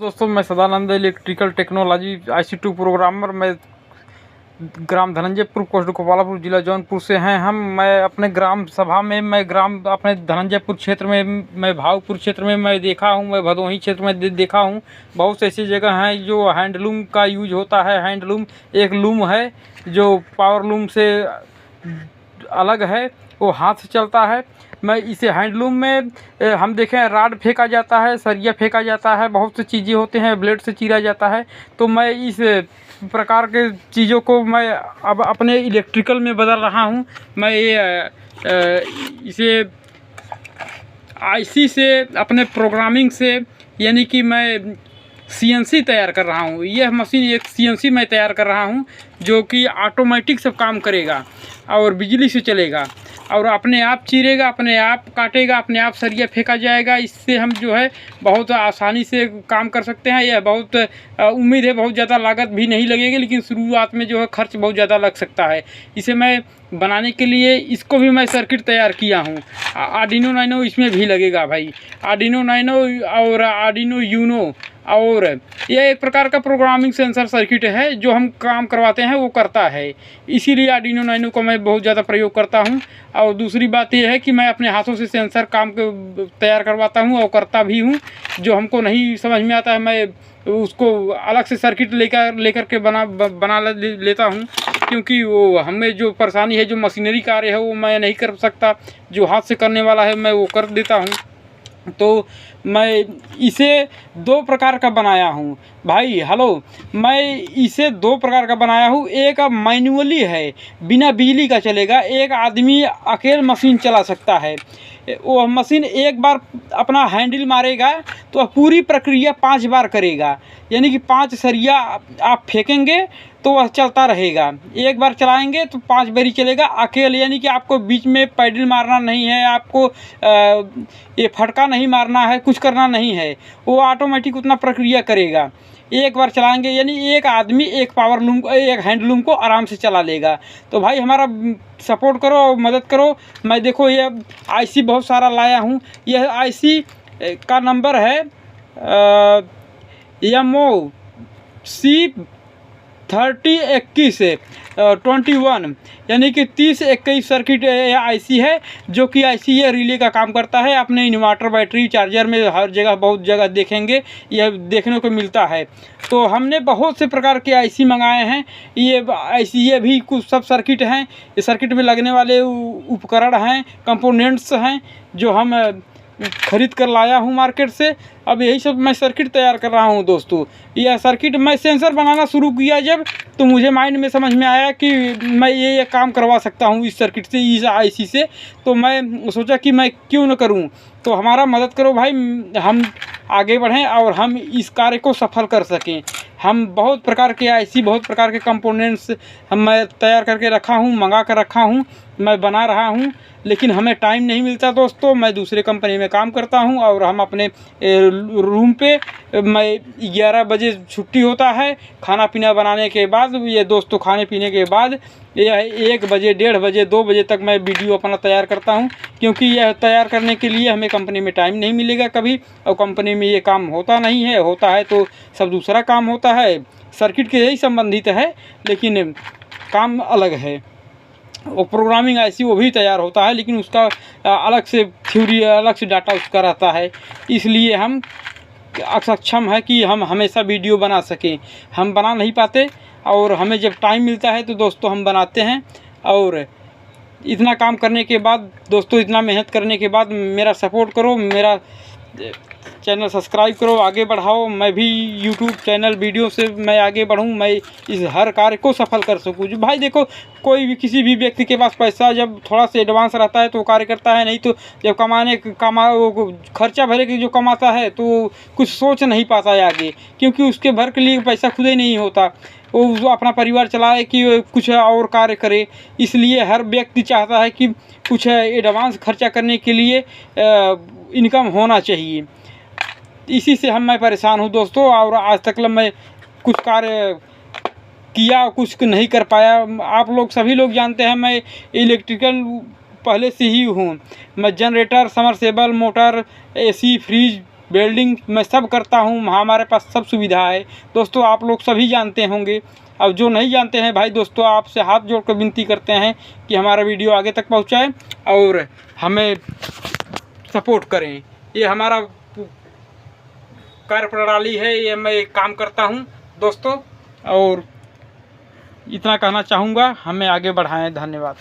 दोस्तों, मैं Sadanand electrical technology IC2 programmer. मैं ग्राम धनंजयपुर, पोस्ट गोपालपुर, जिला जौनपुर से हैं हम। मैं अपने ग्राम सभा में, मैं ग्राम अपने धनंजयपुर क्षेत्र में, मैं भावपुर क्षेत्र में मैं देखा हूं, मैं भदोही क्षेत्र में देखा हूं। बहुत से ऐसी जगह हैं जो हैंडलूम का यूज होता है। हैंडलूम एक लूम है जो पावर लूम से अलग है, वो हाथ से चलता है। मैं इसे हैंडलूम में हम देखें राड फेंका जाता है, सरिया फेंका जाता है, बहुत सी चीज़ें होते हैं, ब्लेड से चीरा जाता है। तो मैं इस प्रकार के चीज़ों को मैं अब अपने इलेक्ट्रिकल में बदल रहा हूँ। मैं ये इसे IC से अपने प्रोग्रामिंग से, यानी कि मैं CNC तैयार कर रहा हूँ। यह मशीन एक CNC मैं तैयार कर रहा हूँ जो कि ऑटोमेटिक सब काम करेगा और बिजली से चलेगा और अपने आप चीरेगा, अपने आप काटेगा, अपने आप सरिया फेंका जाएगा। इससे हम जो है बहुत आसानी से काम कर सकते हैं। यह बहुत उम्मीद है बहुत ज़्यादा लागत भी नहीं लगेगी, लेकिन शुरुआत में जो है खर्च बहुत ज़्यादा लग सकता है। इसे मैं बनाने के लिए इसको भी मैं सर्किट तैयार किया हूँ। आर्डिनो नाइनो इसमें भी लगेगा भाई, आर्डिनो नाइनो और आर्डिनो यूनो। और यह एक प्रकार का प्रोग्रामिंग सेंसर सर्किट है जो हम काम करवाते हैं वो करता है, इसीलिए आर्डिनो नाइनो को मैं बहुत ज़्यादा प्रयोग करता हूँ। और दूसरी बात यह है कि मैं अपने हाथों से सेंसर काम तैयार करवाता हूँ और करता भी हूँ। जो हमको नहीं समझ में आता है मैं उसको अलग से सर्किट लेकर के बना लेता हूँ, क्योंकि वो हमें जो परेशानी है, जो मशीनरी कार्य है वो मैं नहीं कर सकता, जो हाथ से करने वाला है मैं वो कर देता हूँ। तो मैं इसे दो प्रकार का बनाया हूँ भाई। हेलो, मैं इसे दो प्रकार का बनाया हूँ। एक मैनुअली है, बिना बिजली का चलेगा, एक आदमी अकेले मशीन चला सकता है। वो मशीन एक बार अपना हैंडल मारेगा तो वह पूरी प्रक्रिया 5 बार करेगा, यानी कि 5 सरिया आप फेंकेंगे तो वह चलता रहेगा। एक बार चलाएंगे तो 5 बारी चलेगा अकेले, यानी कि आपको बीच में पैडल मारना नहीं है, आपको ये फटका नहीं मारना है, कुछ करना नहीं है, वो ऑटोमेटिक उतना प्रक्रिया करेगा। एक बार चलाएंगे यानी एक आदमी एक पावर लूम, एक हैंडलूम को आराम से चला लेगा। तो भाई हमारा सपोर्ट करो, मदद करो। मैं देखो ये IC बहुत सारा लाया हूँ। यह IC का नंबर है MOC 3021, यानी कि 3021 सर्किट IC है, जो कि IC ये रिले का काम करता है। अपने इन्वर्टर, बैटरी, चार्जर में हर जगह बहुत जगह देखेंगे, यह देखने को मिलता है। तो हमने बहुत से प्रकार के IC मंगाए हैं। ये IC ये भी कुछ सब सर्किट हैं, ये सर्किट में लगने वाले उपकरण हैं, कंपोनेंट्स हैं जो हम खरीद कर लाया हूँ मार्केट से। अब यही सब मैं सर्किट तैयार कर रहा हूँ दोस्तों। यह सर्किट मैं सेंसर बनाना शुरू किया जब, तो मुझे माइंड में समझ में आया कि मैं ये काम करवा सकता हूँ इस सर्किट से, इस IC से। तो मैं सोचा कि मैं क्यों न करूँ। तो हमारा मदद करो भाई, हम आगे बढ़ें और हम इस कार्य को सफल कर सकें। हम बहुत प्रकार के IC, बहुत प्रकार के कंपोनेंट्स मैं तैयार करके रखा हूँ, मंगा कर रखा हूँ, मैं बना रहा हूँ, लेकिन हमें टाइम नहीं मिलता दोस्तों। मैं दूसरे कंपनी में काम करता हूँ और हम अपने रूम पे, मैं 11 बजे छुट्टी होता है खाना पीना बनाने के बाद। ये दोस्तों खाने पीने के बाद यह 1 बजे, 1:30 बजे, 2 बजे तक मैं वीडियो अपना तैयार करता हूँ, क्योंकि यह तैयार करने के लिए हमें कंपनी में टाइम नहीं मिलेगा कभी, और कंपनी में ये काम होता नहीं है। होता है तो सब दूसरा काम होता है, सर्किट के यही संबंधित है, लेकिन काम अलग है। वो प्रोग्रामिंग IC वो भी तैयार होता है, लेकिन उसका अलग से थ्योरी, अलग से डाटा उसका रहता है। इसलिए हम अक्षम है कि हम हमेशा वीडियो बना सकें, हम बना नहीं पाते। और हमें जब टाइम मिलता है तो दोस्तों हम बनाते हैं। और इतना काम करने के बाद दोस्तों, इतना मेहनत करने के बाद मेरा सपोर्ट करो, मेरा चैनल सब्सक्राइब करो, आगे बढ़ाओ। मैं भी YouTube चैनल वीडियो से मैं आगे बढ़ूँ, मैं इस हर कार्य को सफल कर सकूँ। जो भाई देखो, कोई भी किसी भी व्यक्ति के पास पैसा जब थोड़ा सा एडवांस रहता है तो वो कार्य करता है, नहीं तो जब वो खर्चा भरे के जो कमाता है तो कुछ सोच नहीं पाता है आगे, क्योंकि उसके भर के लिए पैसा खुद ही नहीं होता। वो अपना परिवार चलाए कि कुछ और कार्य करे। इसलिए हर व्यक्ति चाहता है कि कुछ एडवांस खर्चा करने के लिए इनकम होना चाहिए। इसी से मैं परेशान हूँ दोस्तों, और आज तक मैं कुछ कार्य किया, कुछ नहीं कर पाया। आप लोग सभी लोग जानते हैं मैं इलेक्ट्रिकल पहले से ही हूँ। मैं generator, submersible motor, AC, fridge, welding मैं सब करता हूँ, हमारे पास सब सुविधा है। दोस्तों आप लोग सभी जानते होंगे, अब जो नहीं जानते हैं भाई दोस्तों आपसे हाथ जोड़कर विनती करते हैं कि हमारा वीडियो आगे तक पहुँचाएँ और हमें सपोर्ट करें। ये हमारा कार्य प्रणाली है, ये मैं काम करता हूँ दोस्तों, और इतना कहना चाहूँगा, हमें आगे बढ़ाएं। धन्यवाद।